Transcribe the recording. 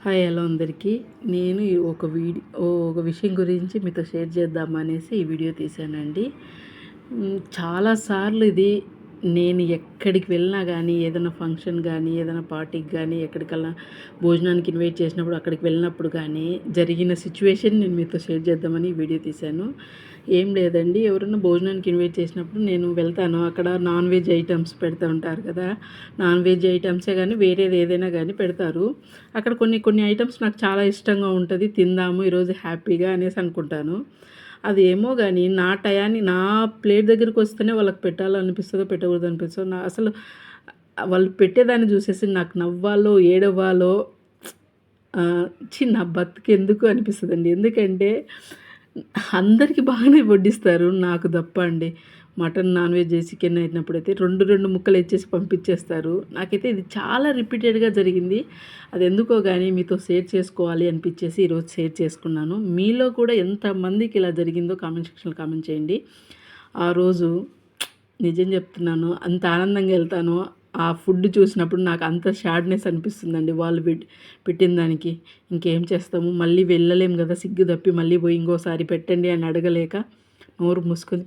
Hi hello అందరికీ. నేను ఒక విషయం గురించి మీతో షేర్ చేద్దామనేసి ఈ వీడియో తీశానండి. చాలాసార్లు ఇది నేను ఎక్కడికి వెళ్ళినా కానీ, ఏదైనా ఫంక్షన్ కానీ, ఏదైనా పార్టీకి కానీ, ఎక్కడికల్లా భోజనానికి ఇన్వైట్ చేసినప్పుడు అక్కడికి వెళ్ళినప్పుడు కానీ జరిగిన సిచ్యువేషన్ నేను మీతో షేర్ చేద్దామని ఈ వీడియో తీశాను. ఏం లేదండి, ఎవరైనా భోజనానికి ఇన్వైట్ చేసినప్పుడు నేను వెళ్తాను. అక్కడ నాన్ వెజ్ ఐటమ్స్ పెడుతూ ఉంటారు కదా. నాన్ వెజ్ ఐటమ్సే కానీ వేరేది ఏదైనా కానీ పెడతారు. అక్కడ కొన్ని ఐటమ్స్ నాకు చాలా ఇష్టంగా ఉంటుంది. తిందాము ఈరోజు హ్యాపీగా అనేసి అనుకుంటాను. అది ఏమో కానీ నా టయాన్ని నా ప్లేట్ దగ్గరికి వస్తేనే వాళ్ళకి పెట్టాలనిపిస్తుందో పెట్టకూడదు అనిపిస్తుందో. అసలు వాళ్ళు పెట్టేదాన్ని చూసేసి నాకు నవ్వాలో ఏడవాలో నా బతుకెందుకు అనిపిస్తుందండి. ఎందుకంటే అందరికీ బాగానే వడ్డిస్తారు, నాకు తప్ప అండి. మటన్, నాన్ వెజ్, చికెన్ అయినప్పుడైతే రెండు ముక్కలు ఇచ్చేసి పంపించేస్తారు. నాకైతే ఇది చాలా రిపీటెడ్గా జరిగింది. అది ఎందుకో కానీ మీతో షేర్ చేసుకోవాలి అనిపించేసి ఈరోజు షేర్ చేసుకున్నాను. మీలో కూడా ఎంతమందికి ఇలా జరిగిందో కామెంట్ సెక్షన్లో కామెంట్ చేయండి. ఆ రోజు నిజం చెప్తున్నాను, అంత ఆనందంగా వెళ్తాను. ఆ ఫుడ్ చూసినప్పుడు నాకు అంత సాడ్నెస్ అనిపిస్తుందండి. వాళ్ళు పెట్టిన దానికి ఇంకేం చేస్తాము, మళ్ళీ వెళ్ళలేము కదా, సిగ్గు తప్పి మళ్ళీ పోయి ఇంకోసారి పెట్టండి అని అడగలేక నోరు మూసుకొని